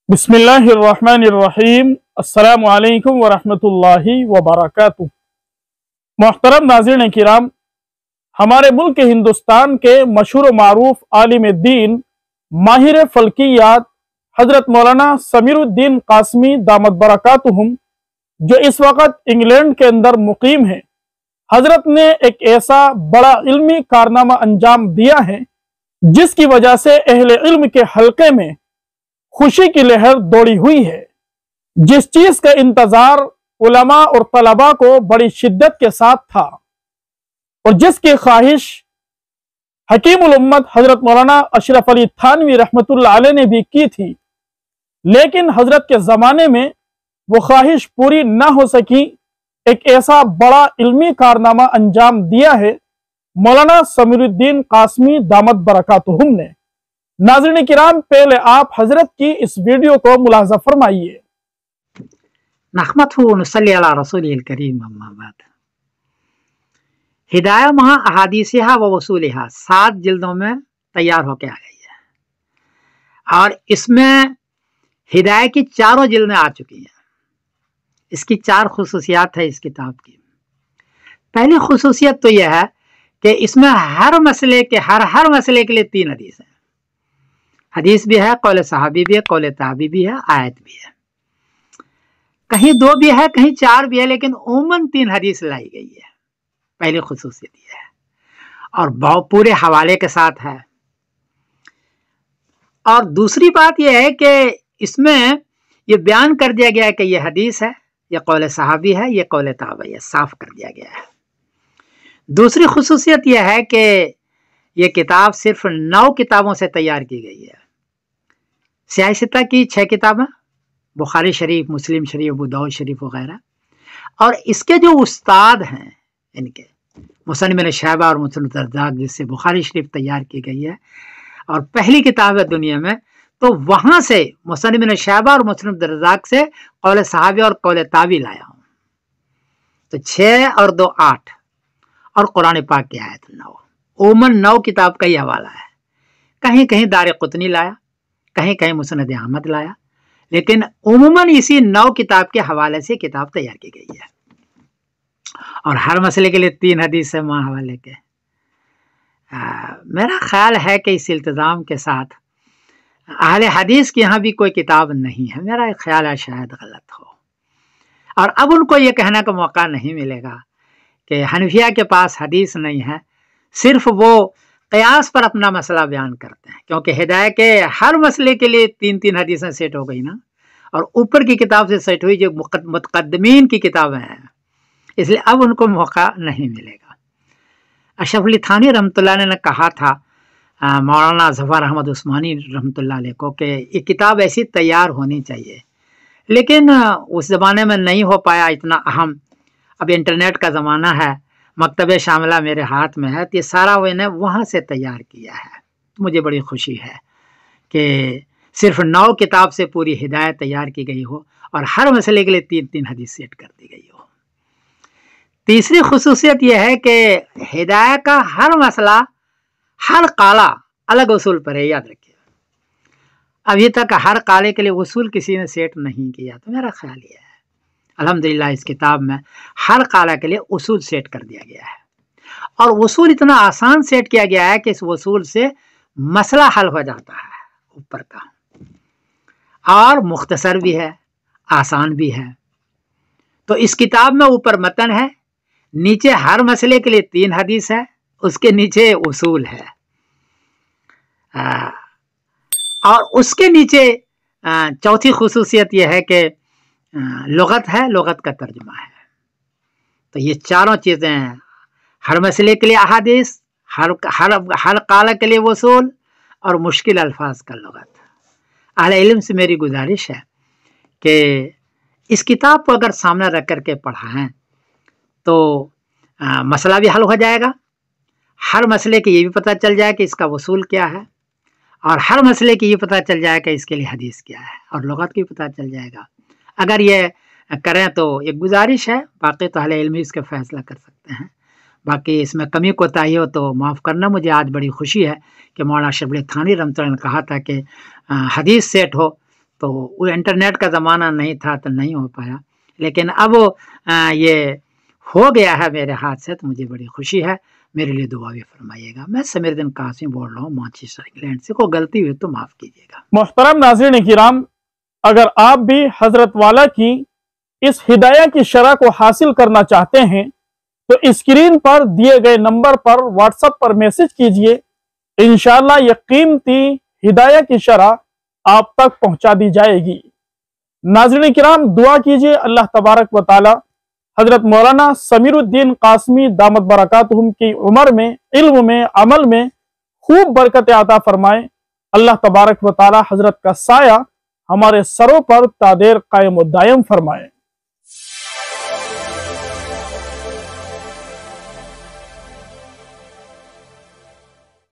बिस्मिल्लाहिर्रहमानिर्रहीम। अस्सलामु अलैकुम वरहमतुल्लाहि वबरकातुह। मोहतरम नाज़रीन किराम, हमारे मुल्क हिंदुस्तान के मशहूर मारूफ आलिम दीन माहिर फल्कियात हज़रत मौलाना समीरुद्दीन कासमी दामत बरकातुहुम, जो इस वक्त इंग्लैंड के अंदर मुकीम हैं, हजरत ने एक ऐसा बड़ा इल्मी कारनामा अंजाम दिया है जिसकी वजह से अहले इल्म के हल्के में खुशी की लहर दौड़ी हुई है। जिस चीज का इंतजार उलमा और तलबा को बड़ी शिद्दत के साथ था और जिसकी ख्वाहिश हकीमुल उम्मत हजरत मौलाना अशरफ अली थानवी रहमतुल्लाह अलैह ने भी की थी, लेकिन हजरत के जमाने में वो ख्वाहिश पूरी ना हो सकी। एक ऐसा बड़ा इल्मी कारनामा अंजाम दिया है मौलाना समीरुद्दीन कासमी दामत बरकातुहुम ने। नाज़रीन किराम, पहले आप हजरत की इस वीडियो को मुलाज़ा फरमाइए। नहमदहु व नसल्ली अला रसूलिल करीम, अम्मा बाद। हिदाया महा अहादीसिहा व वसूलिहा 7 जिल्दों में तैयार होके आ गई है और इसमें हिदाया की चारों जिल्दें आ चुकी हैं। इसकी 4 खुसूसियात है इस किताब की। पहली खुसूसियत तो यह है कि इसमें हर मसले के लिए 3 हदीस हैं। हदीस भी है, कौल सहाबी भी है, कौल ताबी भी है, आयत भी है। कहीं 2 भी है, कहीं 4 भी है, लेकिन उमूमन 3 हदीस लाई गई है। पहली खुसूसियत यह है और बहुत पूरे हवाले के साथ है। और दूसरी बात यह है कि इसमें ये बयान कर दिया गया है कि यह हदीस है, यह कौल सहाबी है, यह कौल ताबी है, साफ कर दिया गया है। दूसरी खुसूसियत यह है कि यह किताब सिर्फ 9 किताबों से तैयार की गई है। सियाह सित्ता की 6 किताबें, बुखारी शरीफ, मुस्लिम शरीफ, अबू दाऊद शरीफ वगैरह। और इसके जो उस्ताद हैं, इनके मुसन्निफ इब्न शैबा और मुसन्निफ रज़्ज़ाक़, जिससे बुखारी शरीफ तैयार की गई है और पहली किताब है दुनिया में, तो वहां से मुसन्निफ इब्न शैबा और मुसन्निफ रज़्ज़ाक़ से कौल सहाबी और कौल ताबी लाया हूँ। तो 6 और 2 8 और कुरान पाक की आयत 9। उमूमन 9 किताब का ही हवाला है। कहीं कहीं दार कुतनी लाया, कहीं कहीं मुसनद अहमद लाया, लेकिन उमूमन इसी 9 किताब के हवाले से किताब तैयार की गई है। और हर मसले के लिए 3 हदीस है मां हवाले के। मेरा ख्याल है कि इस इल्तिज़ाम के साथ अहले हदीस की यहाँ भी कोई किताब नहीं है। मेरा ख्याल है शायद गलत हो। और अब उनको ये कहने का मौका नहीं मिलेगा कि हनफिया के पास हदीस नहीं है, सिर्फ वो क़यास पर अपना मसला बयान करते हैं। क्योंकि हिदायत के हर मसले के लिए 3-3 हदीसें सेट हो गई ना, और ऊपर की किताब से सेट हुई जो मुतक़द्दिमीन की किताबें हैं, इसलिए अब उनको मौका नहीं मिलेगा। अशरफ अली थानी रहमतुल्लाह ने कहा था मौलाना ज़फ़र अहमद उस्मानी रहमतुल्लाह अलैह को कि ये किताब ऐसी तैयार होनी चाहिए, लेकिन उस ज़माने में नहीं हो पाया इतना अहम। अब इंटरनेट का ज़माना है, मकतब शामिला मेरे हाथ में है, तो ये सारा मैंने वहाँ से तैयार किया है। तो मुझे बड़ी खुशी है कि सिर्फ 9 किताब से पूरी हिदायत तैयार की गई हो और हर मसले के लिए 3-3 हदीस सेट कर दी गई हो। तीसरी खुसूसियत यह है कि हिदायत का हर मसला, हर काला अलग उसूल पर है, याद रखिए। अभी तक हर काले के लिए उसूल किसी ने सेट नहीं किया, तो मेरा ख्याल यह है अल्हम्दुलिल्लाह इस किताब में हर काला के लिए उसूल सेट कर दिया गया है। और उसूल इतना आसान सेट किया गया है कि इस उसूल से मसला हल हो जाता है ऊपर का, और मुख्तसर भी है, आसान भी है। तो इस किताब में ऊपर मतन है, नीचे हर मसले के लिए 3 हदीस है, उसके नीचे उसूल है, और उसके नीचे चौथी खुसूसियत यह है कि लुगत है, लुगत का तर्जुमा है। तो ये चारों चीज़ें हैं, हर मसले के लिए अहादीस, हर काला के लिए वसूल, और मुश्किल अल्फाज का लुगत। अहले इल्म से मेरी गुजारिश है कि इस किताब को अगर सामने रख कर के पढ़ाएं तो मसला भी हल हो जाएगा। हर मसले के ये भी पता चल जाए कि इसका वसूल क्या है, और हर मसले की ये पता चल जाए कि इसके लिए हदीस क्या है, और लुगत की पता चल जाएगा। अगर ये करें तो एक गुजारिश है, बाकी तो अहले इल्म इसका फैसला कर सकते हैं। बाकी इसमें कमी कोताही हो तो माफ़ करना। मुझे आज बड़ी खुशी है कि मौलाना अशरफ अली थानी रहमतुल्लाह ने कहा था कि हदीस सेट हो, تو وہ انٹرنیٹ کا زمانہ نہیں تھا تو نہیں ہو پایا، لیکن اب یہ ہو گیا ہے میرے ہاتھ سے، تو مجھے بڑی خوشی ہے. میرے لیے دعا بھی فرمائیے گا. میں سمیر الدین قاسمی بول رہا ہوں مانچسٹر انگلینڈ سے. کوئی غلطی ہوئی تو معاف کیجیے گا. محترم ناظرین کرام، اگر آپ بھی حضرت والا کی اس ہدایہ کی شرح کو حاصل کرنا چاہتے ہیں تو اسکرین پر دیے گئے نمبر پر واٹس ایپ پر میسج کیجئے. انشاءاللہ یہ قیمتی ہدایہ کی شرح آپ تک پہنچا دی جائے گی. ناظرین کرام، دعا کیجئے اللہ تبارک و تعالی حضرت مولانا سمیر الدین قاسمی دامت برکاتہم کی عمر میں، علم میں، عمل میں خوب برکت عطا فرمائے. اللہ تبارک و تعالی حضرت کا سایہ ہمارے سروں پر تا دیر قائم و دائم فرمائے.